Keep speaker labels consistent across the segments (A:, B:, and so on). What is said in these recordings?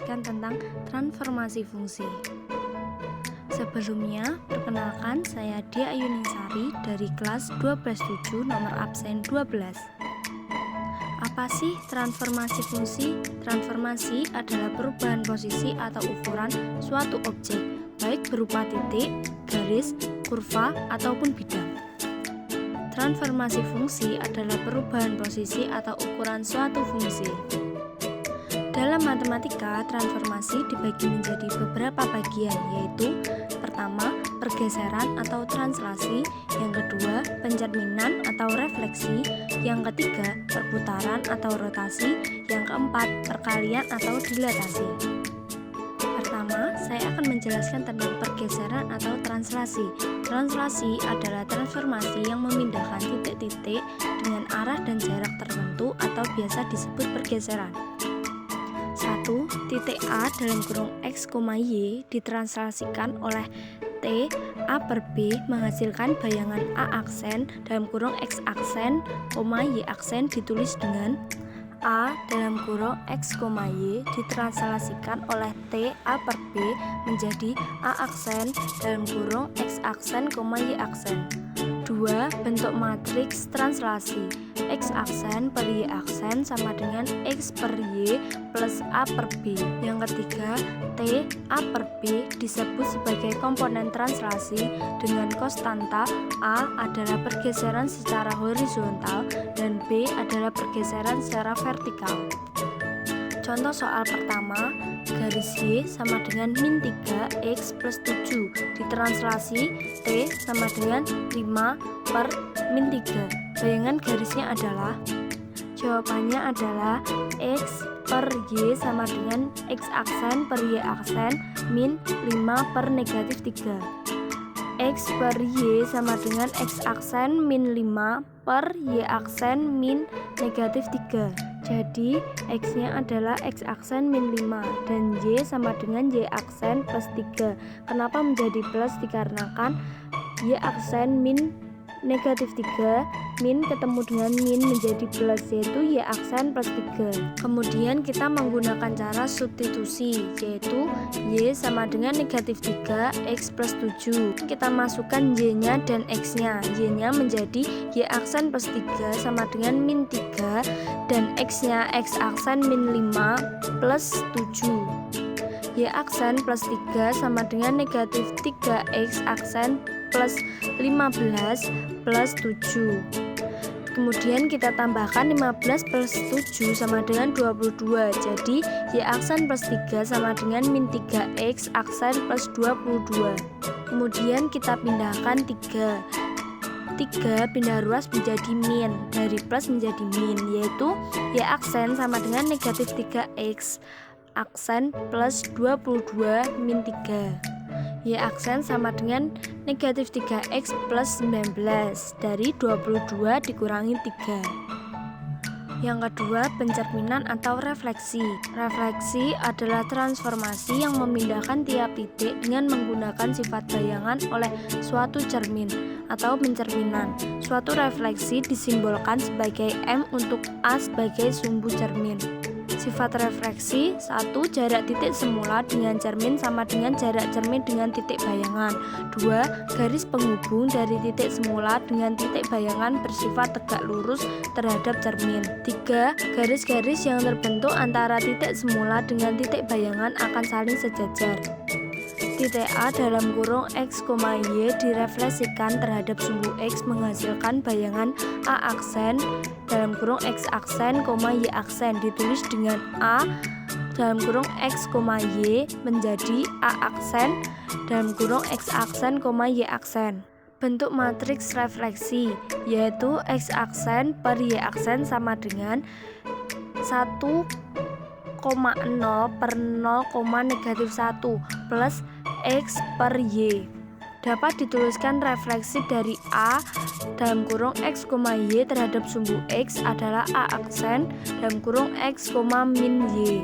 A: menjelaskan tentang transformasi fungsi. Sebelumnya, perkenalkan saya Dia Ayuningsari dari kelas 12-7 nomor absen 12. Apa sih transformasi fungsi? Transformasi adalah perubahan posisi atau ukuran suatu objek, baik berupa titik, garis, kurva, ataupun bidang. Transformasi fungsi adalah perubahan posisi atau ukuran suatu fungsi. Dalam matematika, transformasi dibagi menjadi beberapa bagian, yaitu pertama, pergeseran atau translasi, yang kedua, pencerminan atau refleksi, yang ketiga, perputaran atau rotasi, yang keempat, perkalian atau dilatasi. Pertama, saya akan menjelaskan tentang pergeseran atau translasi. Translasi adalah transformasi yang memindahkan titik-titik dengan arah dan jarak tertentu atau biasa disebut pergeseran. 1. Titik A dalam kurung X, Y ditranslasikan oleh T A per B menghasilkan bayangan A aksen dalam kurung X aksen, Y aksen ditulis dengan A dalam kurung X, Y ditranslasikan oleh T A per B menjadi A aksen dalam kurung X aksen, Y aksen. 2. Bentuk matriks translasi. X aksen per Y aksen sama dengan X per Y plus A per B. Yang ketiga, T A per B disebut sebagai komponen translasi dengan konstanta A adalah pergeseran secara horizontal dan B adalah pergeseran secara vertikal. Contoh soal pertama, garis Y sama dengan min 3X plus 7 ditranslasi T sama dengan 5 per min 3. Bayangan garisnya adalah, jawabannya adalah X per Y sama dengan X aksen per Y aksen min 5 per negatif 3. X per Y sama dengan X aksen min 5 per Y aksen min negatif 3. Jadi, X-nya adalah X aksen min 5 dan Y sama dengan Y aksen plus 3. Kenapa menjadi plus? Dikarenakan Y aksen min negatif 3 min ketemu dengan min menjadi plus, yaitu Y aksen plus 3. Kemudian kita menggunakan cara substitusi, yaitu Y sama dengan negatif 3 X plus 7. Kita masukkan Y nya dan X nya. Y nya menjadi Y aksen plus 3 sama dengan min 3 dan X nya X aksen min 5 plus 7. Y aksen plus 3 sama dengan negatif 3X aksen plus 15 plus 7. Kemudian kita tambahkan 15 plus 7 sama dengan 22. Jadi Y aksen plus 3 sama dengan min 3X aksen plus 22. Kemudian kita pindahkan 3 pindah ruas menjadi min, dari plus menjadi min, yaitu Y aksen sama dengan negatif 3X aksen plus 22 min 3. Y aksen sama dengan negatif 3X plus 19, dari 22 dikurangi 3. Yang kedua, pencerminan atau refleksi. Refleksi adalah transformasi yang memindahkan tiap titik dengan menggunakan sifat bayangan oleh suatu cermin atau pencerminan. Suatu refleksi disimbolkan sebagai M untuk A sebagai sumbu cermin. Sifat refleksi: 1. Jarak titik semula dengan cermin sama dengan jarak cermin dengan titik bayangan. 2. Garis penghubung dari titik semula dengan titik bayangan bersifat tegak lurus terhadap cermin. 3. Garis-garis yang terbentuk antara titik semula dengan titik bayangan akan saling sejajar. Titik A dalam kurung X, Y direfleksikan terhadap sumbu X menghasilkan bayangan A aksen dalam kurung X aksen, Y aksen ditulis dengan A dalam kurung X, Y menjadi A aksen dalam kurung X aksen, Y aksen. Bentuk matriks refleksi yaitu X aksen per Y aksen sama dengan 1,0 per 0, negatif 1 plus X per Y. Dapat dituliskan refleksi dari A dalam kurung X, Y terhadap sumbu X adalah A aksen dalam kurung X, min Y.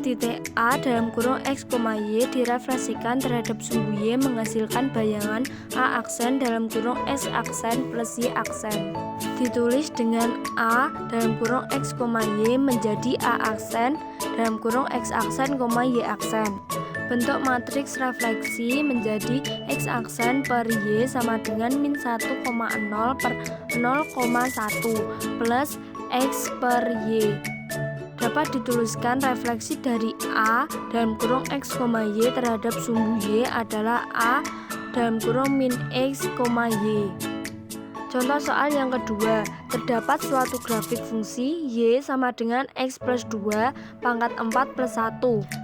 A: titik A dalam kurung X, Y direfleksikan terhadap sumbu Y menghasilkan bayangan A aksen dalam kurung X aksen plus Y aksen. Ditulis dengan A dalam kurung X, Y menjadi A aksen dalam kurung X aksen, Y aksen. Bentuk matriks refleksi menjadi X aksen per Y sama dengan min 1,0 per 0,1 plus X per Y. Dapat dituliskan refleksi dari A dalam kurung X, Y terhadap sumbu Y adalah A dalam kurung min X, Y. Contoh soal yang kedua, terdapat suatu grafik fungsi Y sama dengan X plus 2 pangkat 4 plus 1.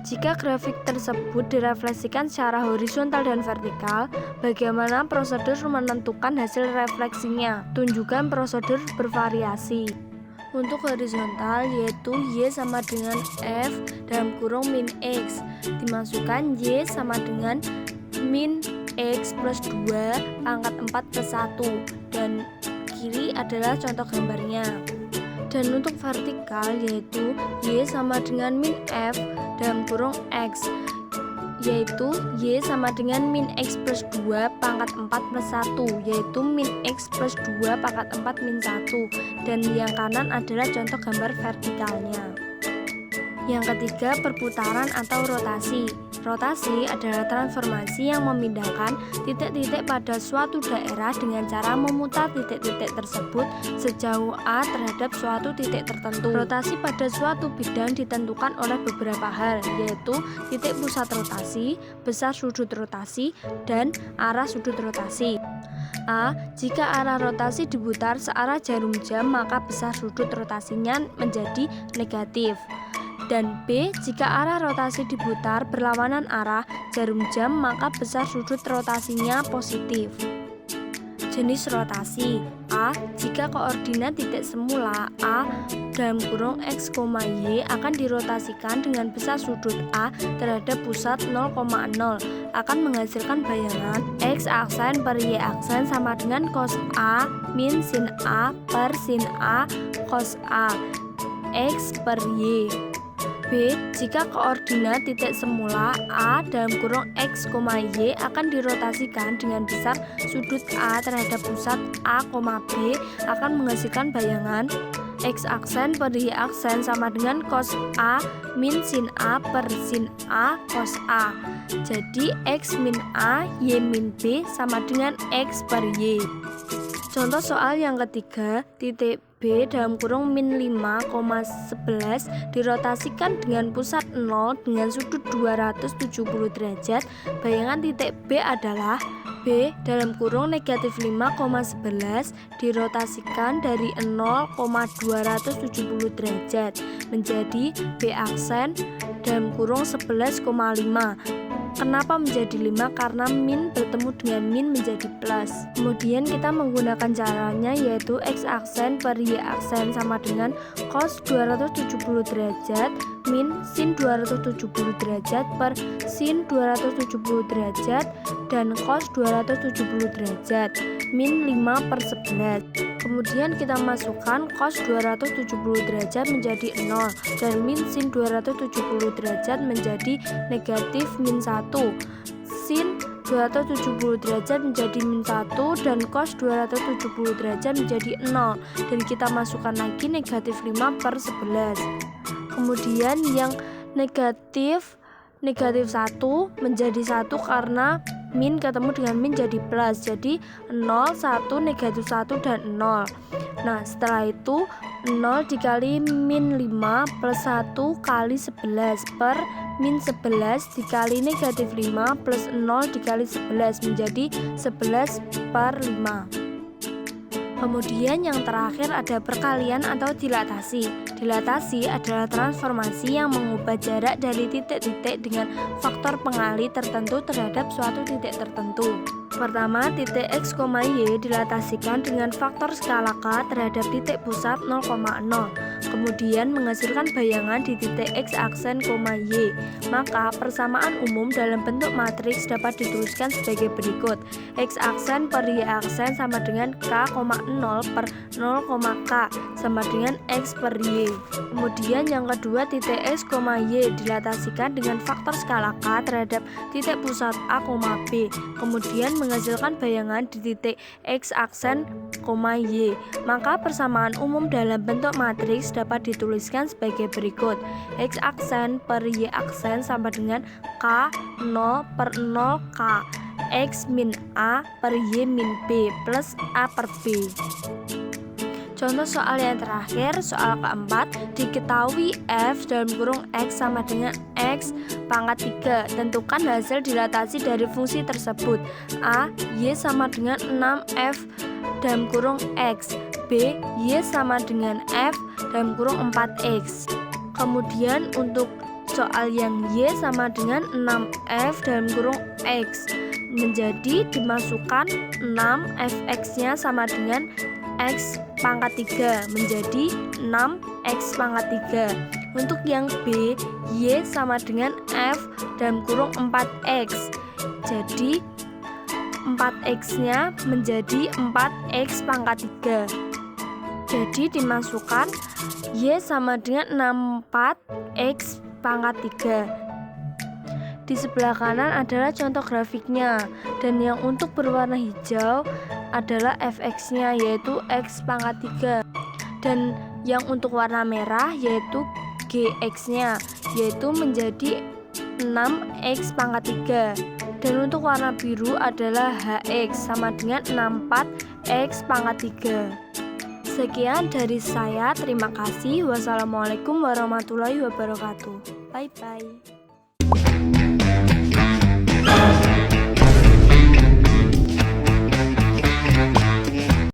A: Jika grafik tersebut direfleksikan secara horizontal dan vertikal, bagaimana prosedur menentukan hasil refleksinya? Tunjukkan prosedur bervariasi. Untuk horizontal yaitu Y sama dengan F dalam kurung min X, dimasukkan Y sama dengan min X plus 2 pangkat 4 plus 1 dan kiri adalah contoh gambarnya. Dan untuk vertikal yaitu Y sama dengan min F dalam kurung X, yaitu Y sama dengan min X plus 2 pangkat 4 plus 1, yaitu min X plus 2 pangkat 4 min 1, dan yang kanan adalah contoh gambar vertikalnya. Yang ketiga, perputaran atau rotasi. Rotasi adalah transformasi yang memindahkan titik-titik pada suatu daerah dengan cara memutar titik-titik tersebut sejauh A terhadap suatu titik tertentu. Rotasi pada suatu bidang ditentukan oleh beberapa hal, yaitu titik pusat rotasi, besar sudut rotasi, dan arah sudut rotasi. A. Jika arah rotasi diputar searah jarum jam, maka besar sudut rotasinya menjadi negatif. Dan B. Jika arah rotasi diputar berlawanan arah jarum jam, maka besar sudut rotasinya positif. Jenis rotasi. A. Jika koordinat titik semula A dalam kurung X, Y akan dirotasikan dengan besar sudut A terhadap pusat 0,0, akan menghasilkan bayangan X aksen per Y aksen sama dengan cos A min sin A per sin A cos A X per Y. B. Jika koordinat titik semula A dalam kurung X, Y akan dirotasikan dengan besar sudut A terhadap pusat A, B akan menghasilkan bayangan X aksen per Y aksen sama dengan cos A min sin A per sin A cos A. Jadi X min A, Y min B sama dengan X per Y. Contoh soal yang ketiga, titik B dalam kurung min 5,11 dirotasikan dengan pusat 0 dengan sudut 270 derajat. Bayangan titik B adalah B dalam kurung negatif 5,11 dirotasikan dari 0,270 derajat menjadi B aksen dalam kurung 11,5. Kenapa menjadi 5? Karena min bertemu dengan min menjadi plus. Kemudian kita menggunakan caranya yaitu X aksen per Y aksen sama dengan cos 270 derajat min sin 270 derajat per sin 270 derajat dan cos 270 derajat min 5 per 11. Kemudian kita masukkan cos 270 derajat menjadi 0 dan min sin 270 derajat menjadi negatif min 1. Sin 270 derajat menjadi min 1 dan cos 270 derajat menjadi 0, dan kita masukkan lagi negatif 5 per 11. Kemudian yang negatif 1 menjadi 1 karena min ketemu dengan min jadi plus, jadi 0, 1, negatif 1, dan 0. Nah setelah itu 0 dikali min 5 plus 1 kali 11 per min 11 dikali negatif 5 plus 0 dikali 11 menjadi 11 per 5. Kemudian yang terakhir ada perkalian atau dilatasi. Dilatasi adalah transformasi yang mengubah jarak dari titik-titik dengan faktor pengali tertentu terhadap suatu titik tertentu. Pertama, titik X, Y dilatasikan dengan faktor skala K terhadap titik pusat 0,0. Kemudian menghasilkan bayangan di titik X aksen, Y. Maka persamaan umum dalam bentuk matriks dapat dituliskan sebagai berikut. X aksen per Y aksen sama dengan K, 0 per 0, K sama dengan X per Y. Kemudian yang kedua, titik X, Y dilatasikan dengan faktor skala K terhadap titik pusat A, B. Kemudian menghasilkan bayangan di titik X aksen, Y. Maka persamaan umum dalam bentuk matriks dapat dituliskan sebagai berikut. X aksen per Y aksen sama dengan K 0 per 0 K X min A per Y min B plus A per B. Contoh soal yang terakhir, soal keempat, diketahui f dalam kurung x sama dengan x pangkat 3. Tentukan hasil dilatasi dari fungsi tersebut. A, y sama dengan 6f dalam kurung x. B, y sama dengan f dalam kurung 4x. Kemudian untuk soal yang y sama dengan 6f dalam kurung x, menjadi dimasukkan 6fx-nya sama dengan X pangkat 3 menjadi 6X pangkat 3. Untuk yang B, Y sama dengan F dalam kurung 4X. Jadi 4X-nya menjadi 4X pangkat 3. Jadi dimasukkan Y sama dengan 64X pangkat 3. Di sebelah kanan adalah contoh grafiknya, dan yang untuk berwarna hijau adalah fx-nya yaitu x pangkat 3, dan yang untuk warna merah yaitu gx-nya yaitu menjadi 6x pangkat 3, dan untuk warna biru adalah hx sama dengan 64x pangkat 3. Sekian dari saya, terima kasih. Wassalamualaikum warahmatullahi wabarakatuh. Bye bye.